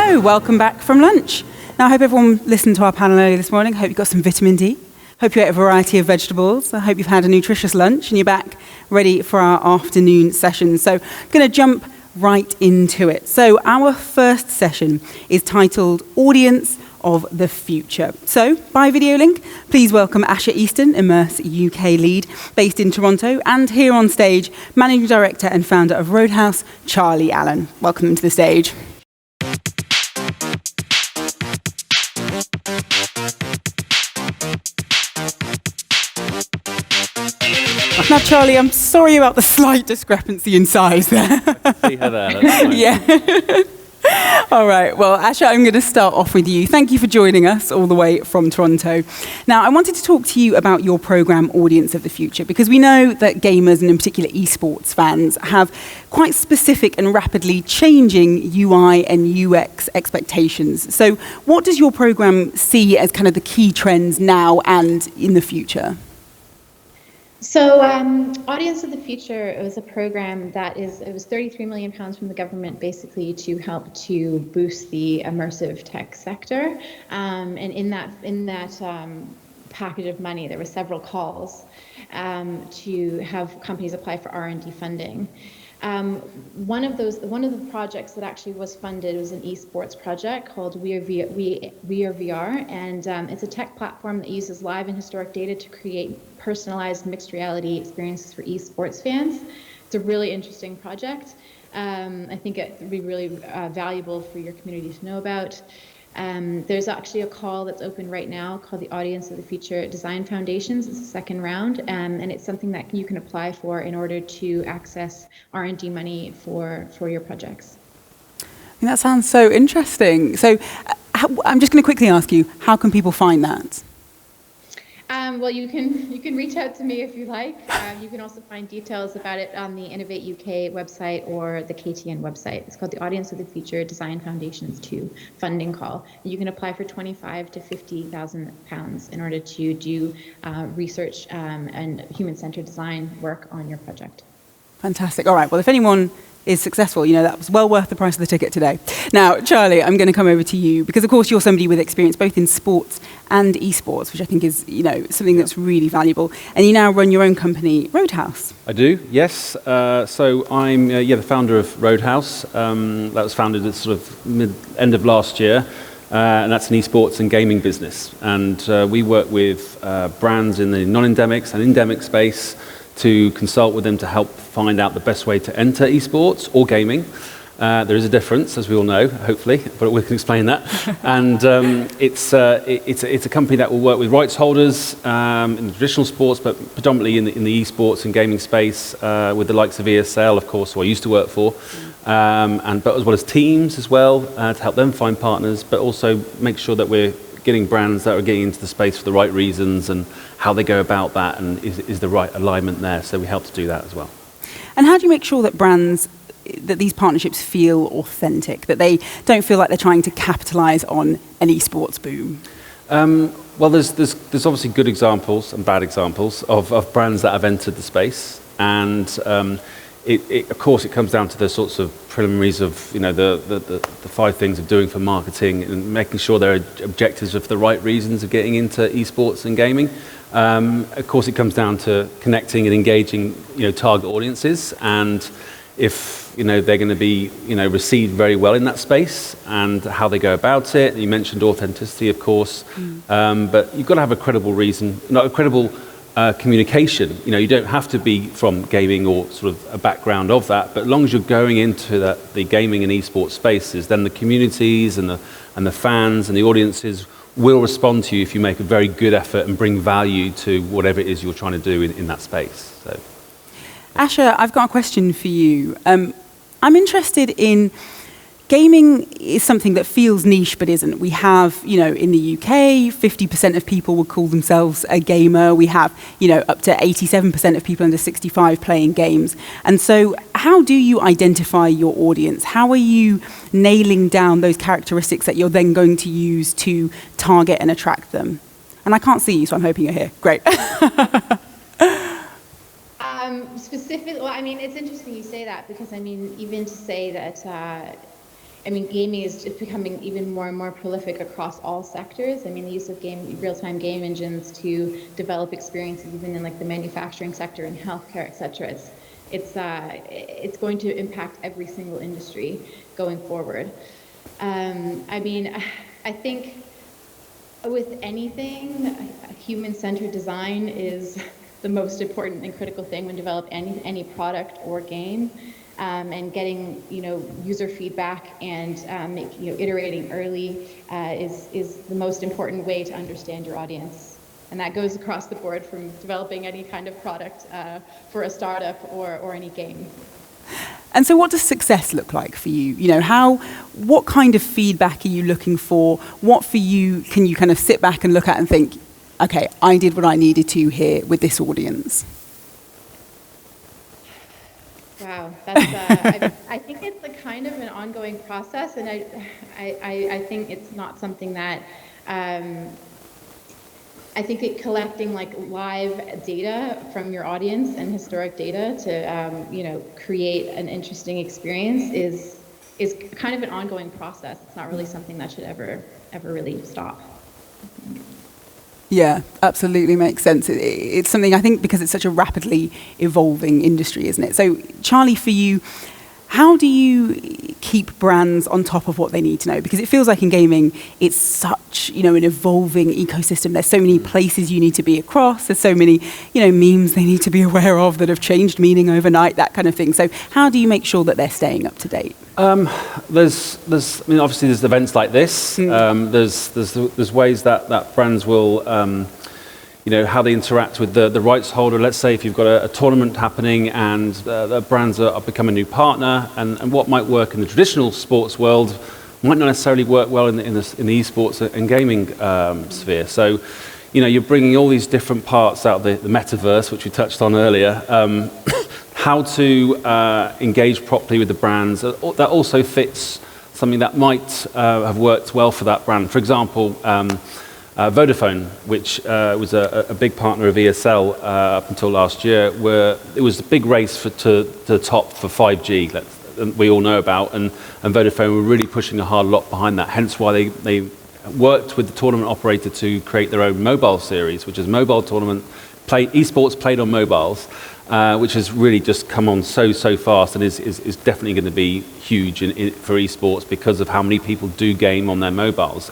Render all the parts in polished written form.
Hello, welcome back from lunch. Now, I hope everyone listened to our panel earlier this morning. I hope you got some vitamin D. Hope you ate a variety of vegetables. I hope you've had a nutritious lunch and you're back ready for our afternoon session. So I'm going to jump right into it. So our first session is titled Audience of the Future. So, by video link, please welcome Asha Easton, Immersive UK lead, based in Toronto, and here on stage, Managing Director and founder of Roadhouse, Charlie Allen. Welcome to the stage. Now, Charlie, I'm sorry about the slight discrepancy in size there. See her there. That's fine. Yeah. All right. Well, Asha, I'm going to start off with you. Thank you for joining us all the way from Toronto. Now, I wanted to talk to you about your program Audience of the Future, because we know that gamers, and in particular esports fans, have quite specific and rapidly changing UI and UX expectations. So what does your program see as kind of the key trends now and in the future? So Audience of the Future, it was a program it was 33 million pounds from the government basically to help to boost the immersive tech sector. And in that package of money, there were several calls to have companies apply for R&D funding. One of the projects that actually was funded was an esports project called We Are VR, and it's a tech platform that uses live and historic data to create personalized mixed reality experiences for esports fans. It's a really interesting project. I think it would be really valuable for your community to know about. There's actually a call that's open right now called the Audience of the Future Design Foundations. It's the second round, and it's something that you can apply for in order to access R&D money for your projects. That sounds so interesting. So I'm just going to quickly ask you, how can people find that? Well, you can reach out to me if you like. You can also find details about it on the Innovate UK website or the KTN website. It's called the Audience of the Future Design Foundations 2 funding call. You can apply for 25 to 50,000 pounds in order to do research and human-centered design work on your project. Fantastic. All right. Well, if anyone is successful, that was well worth the price of the ticket today. Now, Charlie, I'm going to come over to you because, of course, you're somebody with experience both in sports and esports, which I think is, something that's really valuable. And you now run your own company, Roadhouse. I do, yes. So I'm the founder of Roadhouse. That was founded at sort of end of last year. And that's an esports and gaming business. And we work with brands in the non-endemics and endemic space to consult with them to help find out the best way to enter esports or gaming. There is a difference, as we all know, hopefully, but we can explain that. And it's a company that will work with rights holders in the traditional sports, but predominantly in the esports and gaming space, with the likes of ESL, of course, who I used to work for, but as well as teams as well, to help them find partners, but also make sure that we're getting brands that are getting into the space for the right reasons and how they go about that, and is the right alignment there. So we help to do that as well. And how do you make sure that these partnerships feel authentic, that they don't feel like they're trying to capitalize on an esports boom? Well, there's obviously good examples and bad examples of brands that have entered the space, and of course it comes down to the sorts of preliminaries of the 5 things of doing for marketing and making sure their objectives are for the right reasons of getting into esports and gaming. Of course it comes down to connecting and engaging target audiences, and if they're going to be received very well in that space and how they go about it. You mentioned authenticity, of course, but you've got to have a credible reason, not a credible communication. You don't have to be from gaming or sort of a background of that, but as long as you're going into the gaming and esports spaces, then the communities and the fans and the audiences will respond to you if you make a very good effort and bring value to whatever it is you're trying to do in that space. So, Asha, I've got a question for you. I'm interested in gaming is something that feels niche but isn't. We have, in the UK, 50% of people would call themselves a gamer. We have, up to 87% of people under 65 playing games. And so how do you identify your audience? How are you nailing down those characteristics that you're then going to use to target and attract them? And I can't see you, so I'm hoping you're here. Great. Specifically, well, it's interesting you say that, because even to say that I mean, gaming is just becoming even more and more prolific across all sectors. I mean, the use of real-time game engines to develop experiences, even in like the manufacturing sector and healthcare, et cetera. It's going to impact every single industry going forward. I mean, I think with anything, human-centered design is the most important and critical thing when developing any product or game. And getting user feedback and iterating early is the most important way to understand your audience, and that goes across the board from developing any kind of product for a startup or any game. And so, what does success look like for you? What kind of feedback are you looking for? What for you can you kind of sit back and look at and think, okay, I did what I needed to here with this audience? Wow, that's, I think it's a kind of an ongoing process, and I think it's not something that, I think that collecting like live data from your audience and historic data to, create an interesting experience is kind of an ongoing process. It's not really something that should ever really stop. Yeah, absolutely makes sense. It's something, I think, because it's such a rapidly evolving industry, isn't it? So, Charlie, for you, how do you keep brands on top of what they need to know? Because it feels like in gaming, it's such, an evolving ecosystem. There's so many places you need to be across. There's so many, memes they need to be aware of that have changed meaning overnight, that kind of thing. So, how do you make sure that they're staying up to date? Obviously there's events like this. There's ways that brands will, how they interact with the rights holder. Let's say if you've got a tournament happening and the brands are become a new partner, and what might work in the traditional sports world might not necessarily work well in the esports and gaming sphere. So, you're bringing all these different parts out of the metaverse, which we touched on earlier. How to engage properly with the brands that also fits something that might have worked well for that brand. For example, Vodafone, which was a big partner of ESL up until last year, where it was a big race to the top for 5G that we all know about, and Vodafone were really pushing a hard lot behind that, hence why they worked with the tournament operator to create their own mobile series, which is mobile tournament, esports played on mobiles, which has really just come on so fast and is definitely going to be huge for esports because of how many people do game on their mobiles,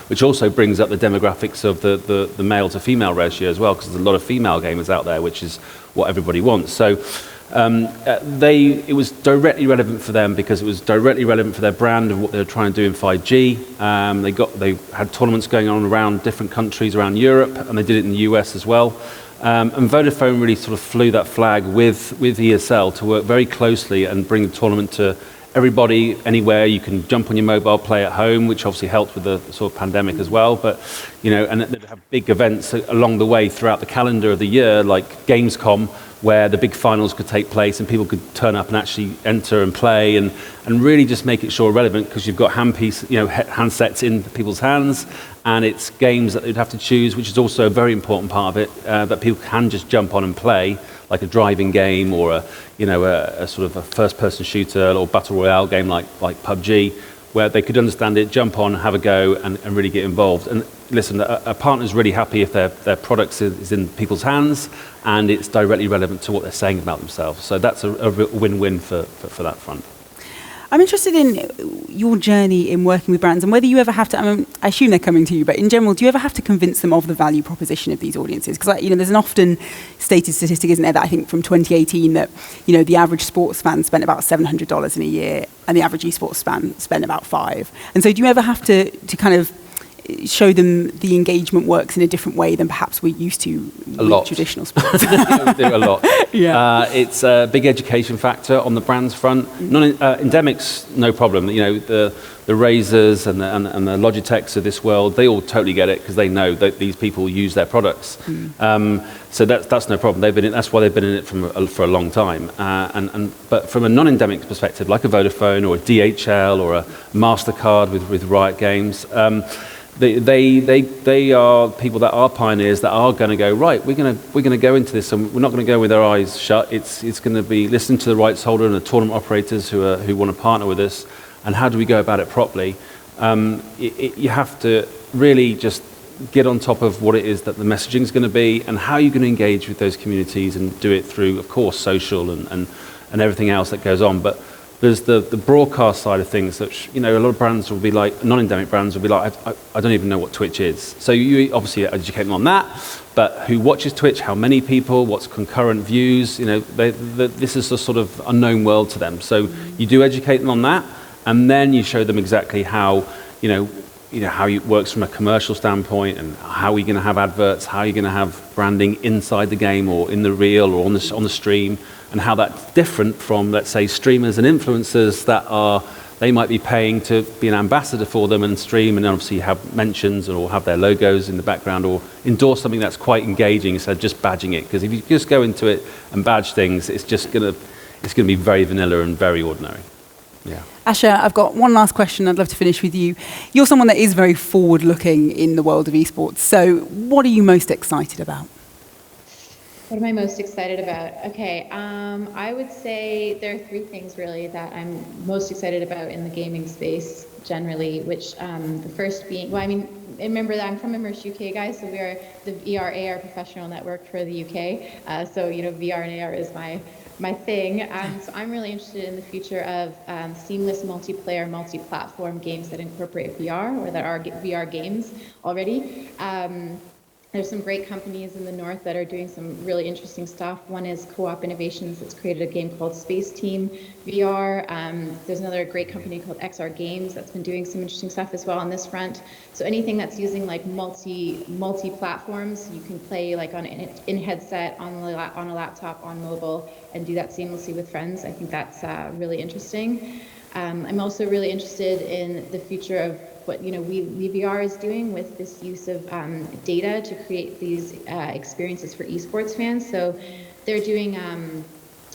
which also brings up the demographics of the male to female ratio as well, because there's a lot of female gamers out there, which is what everybody wants. So it was directly relevant for them because it was directly relevant for their brand and what they were trying to do in 5G. They had tournaments going on around different countries around Europe, and they did it in the US as well. And Vodafone really sort of flew that flag with ESL to work very closely and bring the tournament to everybody, anywhere. You can jump on your mobile, play at home, which obviously helped with the sort of pandemic as well. But, and they'd have big events along the way throughout the calendar of the year, like Gamescom, where the big finals could take place and people could turn up and actually enter and play and really just make it sure relevant, because you've got handsets in people's hands, and it's games that they'd have to choose, which is also a very important part of it, that people can just jump on and play, like a driving game or a sort of a first-person shooter or battle royale game like PUBG, where they could understand it, jump on, have a go, and really get involved. And listen, a partner's really happy if their product is in people's hands and it's directly relevant to what they're saying about themselves. So that's a real win-win for that front. I'm interested in your journey in working with brands and whether you ever have to, I assume they're coming to you, but in general, do you ever have to convince them of the value proposition of these audiences? Because there's an often stated statistic, isn't there, that I think from 2018 that, the average sports fan spent about $700 in a year and the average esports fan spent about $5. And so do you ever have to kind of show them the engagement works in a different way than perhaps we're used to with traditional sports? We do a lot. Yeah. It's a big education factor on the brands front. Endemics, no problem. The Razors and the Logitechs of this world, they all totally get it because they know that these people use their products. So that's no problem. That's why they've been in it for a long time. But from a non-endemic perspective, like a Vodafone or a DHL or a MasterCard with Riot Games, they are people that are pioneers that are going to go, right, we're going to go into this, and we're not going to go with our eyes shut. It's going to be listen to the rights holder and the tournament operators who want to partner with us, and how do we go about it properly, you have to really just get on top of what it is that the messaging is going to be and how you're going to engage with those communities, and do it through, of course, social and everything else that goes on. But there's the broadcast side of things, which, a lot of brands will be like, non-endemic brands will be like, I don't even know what Twitch is. So you obviously educate them on that, but who watches Twitch, how many people, what's concurrent views, this is a sort of unknown world to them. So you do educate them on that, and then you show them exactly how, how it works from a commercial standpoint, and how we're going to have adverts, how you're going to have branding inside the game or in the reel or on the stream, and how that's different from, let's say, streamers and influencers they might be paying to be an ambassador for them and stream, and obviously have mentions or have their logos in the background or endorse something that's quite engaging instead of just badging it. Because if you just go into it and badge things, it's going to be very vanilla and very ordinary. Yeah. Asha, I've got one last question I'd love to finish with you. You're someone that is very forward-looking in the world of esports. So what are you most excited about? What am I most excited about? Okay, I would say there are three things really that I'm most excited about in the gaming space generally, which the first being, remember that I'm from Immerse UK, guys, so we are the VR/AR professional network for the UK. So, VR and AR is my thing. So I'm really interested in the future of seamless multiplayer, multi-platform games that incorporate VR, or that are VR games already. There's some great companies in the north that are doing some really interesting stuff. One is Co-op Innovations that's created a game called Space Team VR. There's another great company called XR Games that's been doing some interesting stuff as well on this front. So anything that's using like multi-platforms, you can play like on in headset, on a laptop, on mobile, and do that seamlessly with friends. I think that's really interesting. I'm also really interested in the future of what VR is doing with this use of data to create these experiences for esports fans. So they're doing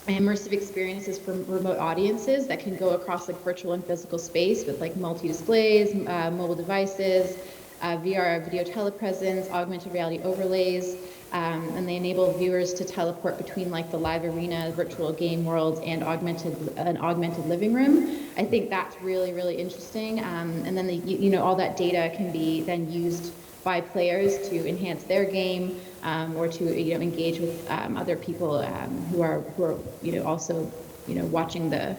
immersive experiences for remote audiences that can go across like virtual and physical space with like multi-displays, mobile devices, VR video telepresence, augmented reality overlays. And they enable viewers to teleport between like the live arena, virtual game world, and an augmented living room. I think that's really, really interesting. And then all that data can be then used by players to enhance their game, or to engage with other people who are also watching the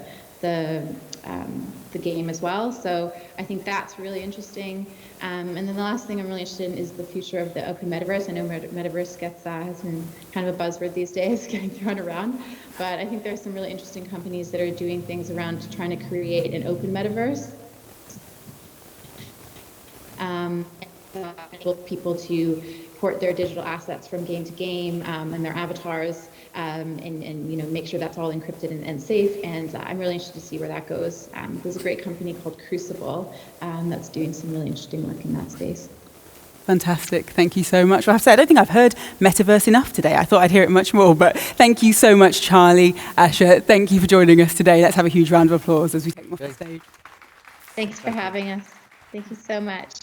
game as well. So I think that's really interesting. And then the last thing I'm really interested in is the future of the open metaverse. I know metaverse has been kind of a buzzword these days, getting thrown around, but I think there's some really interesting companies that are doing things around trying to create an open metaverse. Enable people to port their digital assets from game to game, and their avatars, and make sure that's all encrypted and safe. And I'm really interested to see where that goes. There's a great company called Crucible that's doing some really interesting work in that space. Fantastic. Thank you so much. Well, I have to say, I don't think I've heard metaverse enough today. I thought I'd hear it much more, but thank you so much, Charlie, Asha. Thank you for joining us today. Let's have a huge round of applause as we take them off the stage. Thanks for having us. Thank you so much.